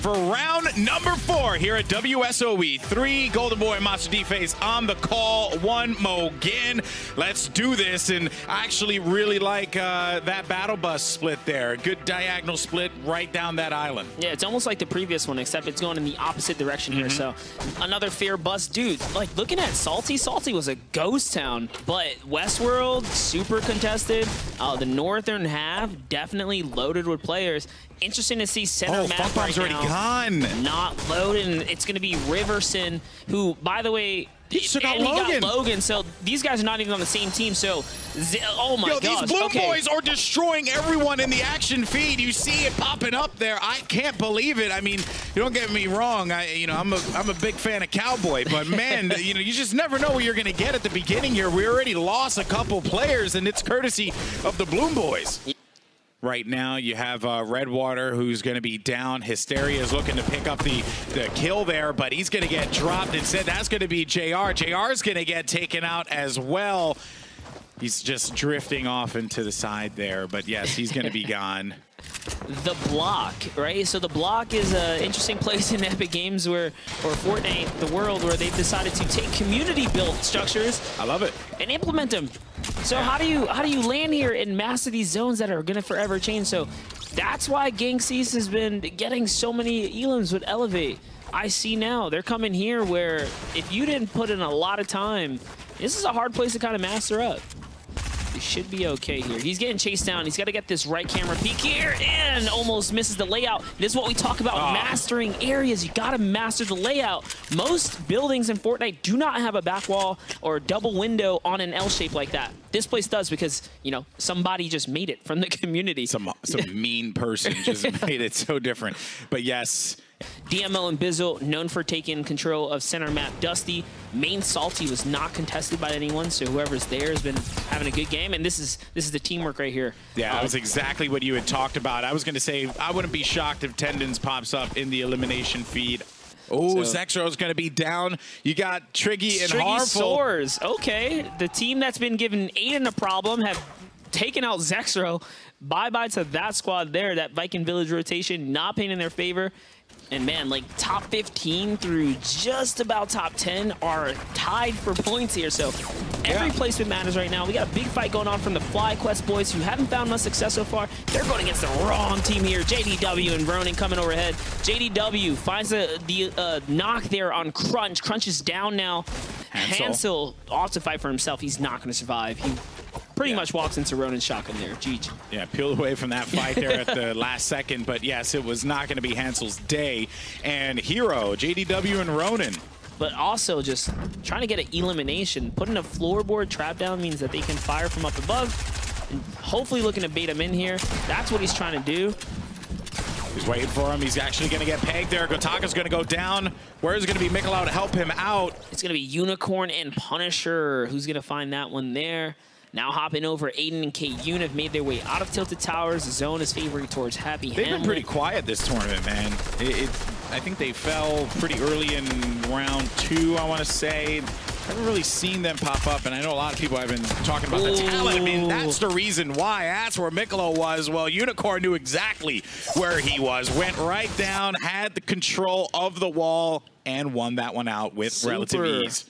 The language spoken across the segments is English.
for round number 4 here at WSOE. 3 Golden Boy and Monster D-Face on the call. 1 Mogan. Let's do this. And I actually really like that battle bus split there. Good diagonal split right down that island. Yeah, it's almost like the previous one, except it's going in the opposite direction here. So another fair bus. Dude, like looking at Salty, Salty was a ghost town, but Westworld, super contested. The northern half, definitely loaded with players. Interesting to see center map right already now. Gone. Not loaded. It's going to be Riverson, who, by the way, he got Logan. So these guys are not even on the same team. So, oh my gosh. These Blue Boys are destroying everyone in the action feed. You see it popping up there. I can't believe it. I mean, you don't get me wrong. I'm a big fan of Cowboy, but man, you just never know what you're going to get at the beginning here. We already lost a couple players, and it's courtesy of the Bloom Boys. Right now, you have Redwater, who's going to be down. Hysteria is looking to pick up the kill there, but he's going to get dropped. Instead, that's going to be JR. JR is going to get taken out as well. He's just drifting off into the side there, but yes, he's going to be gone. The block, right? So the block is an interesting place in Epic Games or Fortnite, the world, where they've decided to take community-built structures. I love it. And implement them. So how do you land here and master these zones that are going to forever change? So that's why Gangsees has been getting so many elims with Elevate. I see now they're coming here where if you didn't put in a lot of time, this is a hard place to kind of master up. He should be okay here. He's getting chased down. He's got to get this right camera peek here and almost misses the layout. This is what we talk about, mastering areas. You got to master the layout. Most buildings in Fortnite do not have a back wall or a double window on an L shape like that. This place does because, somebody just made it from the community. Some mean person just made it so different. But yes. DML and Bizzle, known for taking control of center map. Dusty, main Salty was not contested by anyone, so whoever's there has been having a good game, and this is the teamwork right here. Yeah, that was exactly what you had talked about. I was going to say, I wouldn't be shocked if Tendons pops up in the elimination feed. Oh, Zexro's going to be down. You got Triggy and Harmful. Soars. Okay, the team that's been giving Aiden a problem have taken out Zexro. Bye-bye to that squad there. That Viking Village rotation not paying in their favor. And man, like top 15 through just about top 10 are tied for points here. So every placement matters right now. We got a big fight going on from the FlyQuest boys who haven't found much success so far. They're going against the wrong team here. JDW and Ronin coming overhead. JDW finds the knock there on Crunch. Crunch is down now. Hansel ought to fight for himself. He's not going to survive. He pretty much walks into Ronin's shotgun there. GG. Yeah, peeled away from that fight there at the last second. But yes, it was not going to be Hansel's day. And Hero, JDW and Ronin. But also just trying to get an elimination. Putting a floorboard trap down means that they can fire from up above. And hopefully looking to bait him in here. That's what he's trying to do. He's waiting for him. He's actually going to get pegged there. Gotaka's going to go down. Where is it going to be Mikolau to help him out? It's going to be Unicorn and Punisher. Who's going to find that one there? Now hopping over, Aiden and K-Yoon have made their way out of Tilted Towers. The zone is favoring towards Happy Hamlet. They've been pretty quiet this tournament, man. I think they fell pretty early in round 2, I want to say. I haven't really seen them pop up, and I know a lot of people have been talking about the talent. I mean, that's the reason why. That's where Mikolau was. Well, Unicorn knew exactly where he was. Went right down, had the control of the wall, and won that one out with relative ease.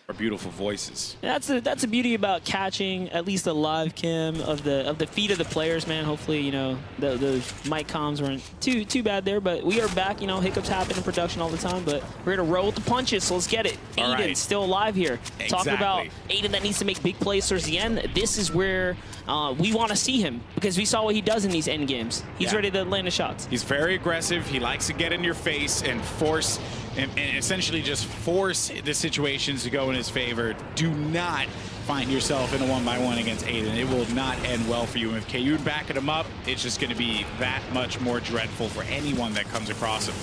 Our beautiful voices. That's the beauty about catching at least a live cam of the feet of the players, man. Hopefully, those mic comms weren't too bad there, but we are back. Hiccups happen in production all the time, but we're here to roll with the punches, so let's get it. Aiden's still alive here. Exactly. Talking about Aiden that needs to make big plays towards the end. This is where we want to see him because we saw what he does in these end games. He's ready to land the shots. He's very aggressive. He likes to get in your face and force and essentially just force the situations to go in his favor. Do not find yourself in a 1-by-1 against Aiden. It will not end well for you. And if KU backing him up, it's just going to be that much more dreadful for anyone that comes across him.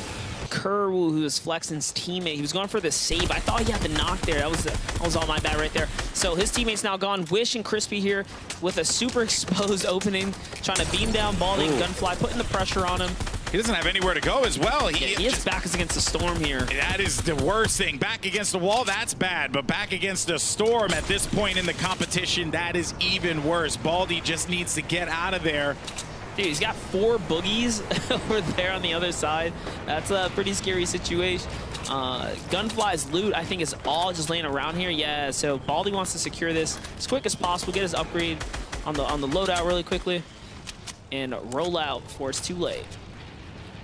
Kerwu, who was Flexen's teammate, he was going for the save. I thought he had the knock there. That was all my bad right there. So his teammate's now gone. Wish and Crispy here with a super exposed opening, trying to beam down Baldy, Gunfly, putting the pressure on him. He doesn't have anywhere to go as well. He is back against the storm here. That is the worst thing. Back against the wall, that's bad. But back against the storm at this point in the competition, that is even worse. Baldy just needs to get out of there. Dude, he's got 4 boogies over there on the other side. That's a pretty scary situation. Gunfly's loot, I think, is all just laying around here. Yeah, so Baldy wants to secure this as quick as possible, get his upgrade on the loadout really quickly, and roll out before it's too late.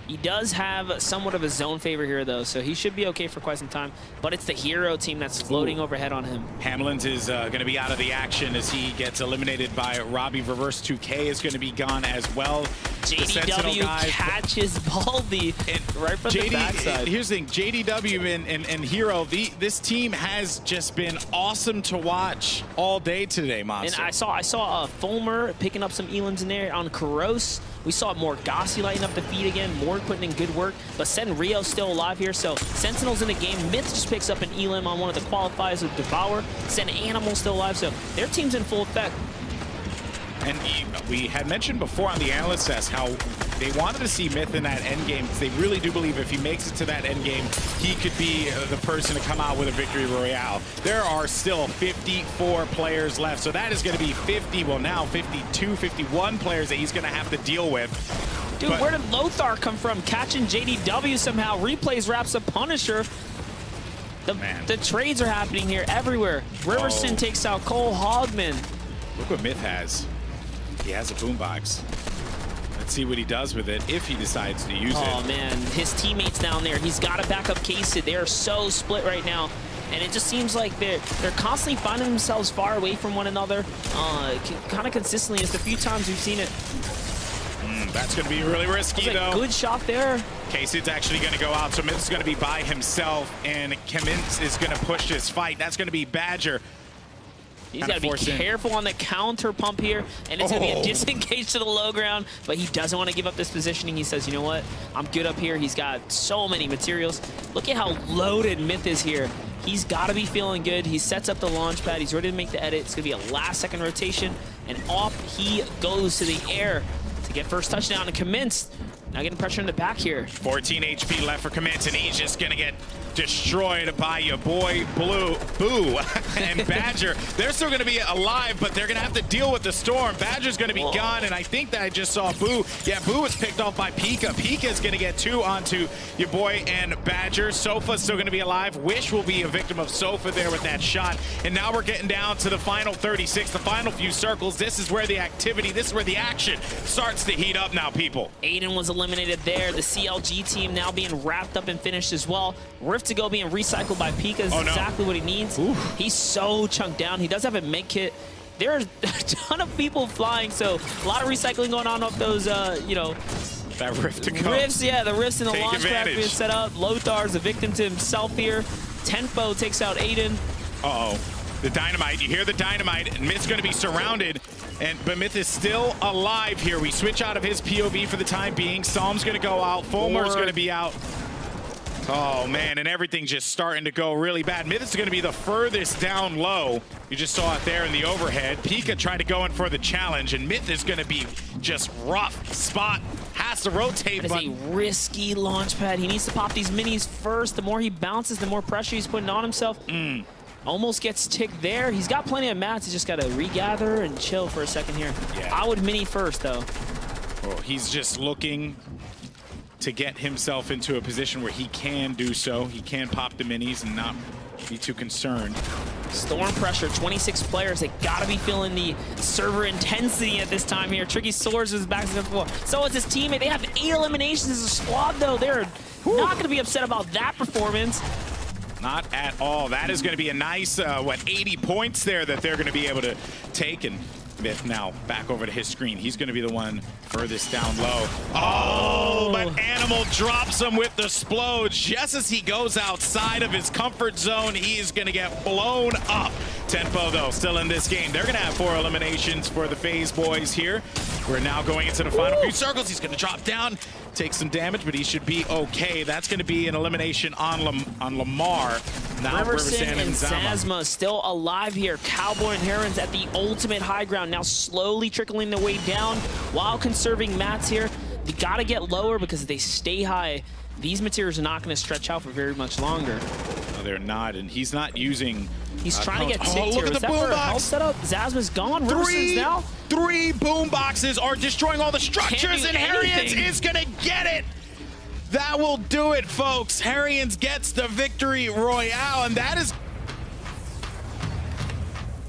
He does have somewhat of a zone favor here, though, so he should be okay for quite some time. But it's the hero team that's floating overhead on him. Hamlin's is going to be out of the action as he gets eliminated by Robbie. Reverse 2K is going to be gone as well. JDW catches Baldy right from the backside. Here's the thing, JDW and Hero, this team has just been awesome to watch all day today, Monster. And I saw Fulmer picking up some elims in there on Karos. We saw Morgassi lighting up the feed again. Morg putting in good work, but Senrio's still alive here. So Sentinel's in the game. Myth just picks up an elim on one of the qualifiers with Devour. Sen Animal's still alive, so their team's in full effect. And we had mentioned before on the analyst test how they wanted to see Myth in that end game. They really do believe if he makes it to that end game, he could be the person to come out with a victory royale. There are still 54 players left, so that is going to be 50, well now 52, 51 players that he's going to have to deal with. Dude, where did Lothar come from? Catching JDW somehow. Replays wraps a Punisher. The trades are happening here everywhere. Riverson takes out Cole Hogman. Look what Myth has. He has a boombox. Let's see what he does with it if he decides to use it. Oh man, his teammates down there. He's got to back up K-Sid. They are so split right now. And it just seems like they're constantly finding themselves far away from one another. Kind of consistently. It's the few times we've seen it. That's going to be really risky, though. Good shot there. K-Sid's actually going to go out, so Myth's going to be by himself, and Kemintz is going to push this fight. That's going to be Badger. He's got to be careful on the counter pump here, and it's going to be a disengage to the low ground, but he doesn't want to give up this positioning. He says, you know what, I'm good up here. He's got so many materials. Look at how loaded Myth is here. He's got to be feeling good. He sets up the launch pad. He's ready to make the edit. It's going to be a last-second rotation, and off he goes to the air to get first touchdown and Kemintz. Now getting pressure in the back here. 14 HP left for Kemintz, and he's just going to get destroyed by your boy Boo and Badger. They're still going to be alive, but they're going to have to deal with the storm. Badger's going to be gone, and I think that I just saw Boo. Yeah, Boo was picked off by Pika. Pika's going to get 2 onto your boy and Badger. Sofa's still going to be alive. Wish will be a victim of Sofa there with that shot. And now we're getting down to the final 36, the final few circles. This is where the activity, this is where the action starts to heat up now, people. Aiden was eliminated there. The CLG team now being wrapped up and finished as well. Rift to go being recycled by Pika is exactly what he needs. Oof. He's so chunked down. He does have a med kit. There's a ton of people flying, so a lot of recycling going on up those, you know, that rift to go. Rifts, yeah, the rifts in the Take launch pad being set up. Lothar's a victim to himself here. Tempo takes out Aiden. Uh-oh. The dynamite, you hear the dynamite, and Myth's going to be surrounded, but Myth is still alive here. We switch out of his POV for the time being. Psalm's going to go out. Fulmer's going to be out. Oh, man, and everything's just starting to go really bad. Myth is going to be the furthest down low. You just saw it there in the overhead. Pika tried to go in for the challenge, and Myth is going to be just rough spot. Has to rotate. That is a risky launch pad. He needs to pop these minis first. The more he bounces, the more pressure he's putting on himself. Almost gets ticked there. He's got plenty of mats. He's just got to regather and chill for a second here. Yeah. I would mini first, though. Oh, he's just looking to get himself into a position where he can do so. He can pop the minis and not be too concerned. Storm pressure, 26 players. They got to be feeling the server intensity at this time here. Tricky Swords is back to the floor. So is his teammate. They have 8 eliminations as a squad, though. They're not going to be upset about that performance. Not at all. That is going to be a nice, 80 points there that they're going to be able to take. And Myth now back over to his screen. He's going to be the one furthest down low. Oh, but Animal drops him with the splode. Just as he goes outside of his comfort zone, he is going to get blown up. Tempo, though, still in this game. They're going to have 4 eliminations for the FaZe boys here. We're now going into the final few circles. He's going to drop down, take some damage, but he should be okay. That's going to be an elimination on Lamar. Now Riverson and Zazma still alive here. Cowboy and Herons at the ultimate high ground, now slowly trickling their way down while conserving mats here. You got to get lower because if they stay high, these materials are not going to stretch out for very much longer. they're not, and he's not using... He's trying to get ticked look here. at the boombox Setup. Zazma's gone. Now. Three boomboxes are destroying all the structures, and Harriens is going to get it. That will do it, folks. Harriens gets the victory royale, and that is...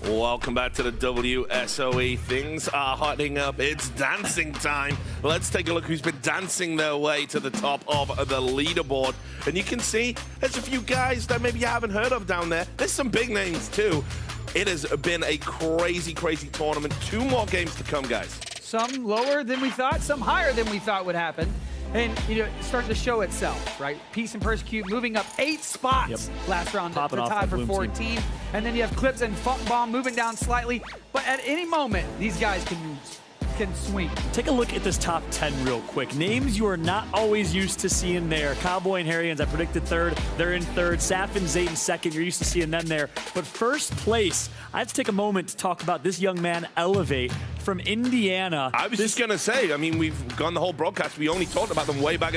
Welcome back to the WSOE. Things are hotting up. It's dancing time. Let's take a look who's been dancing their way to the top of the leaderboard. And you can see there's a few guys that maybe you haven't heard of down there. There's some big names too. It has been a crazy, crazy tournament. 2 more games to come, guys. Some lower than we thought, some higher than we thought would happen. And, you know, starting to show itself, right? Peace and Persecute moving up 8 spots last round to tie for 14. And then you have Clips and Funk Bomb moving down slightly. But at any moment, these guys can swing. Take a look at this top 10 real quick. Names you are not always used to seeing there. Cowboy and Harriens, I predicted 3rd. They're in 3rd. Saf and Zayden 2nd. You're used to seeing them there. But first place, I have to take a moment to talk about this young man, Elevate, from Indiana. I was just going to say, I mean, we've gone the whole broadcast. We only talked about them way back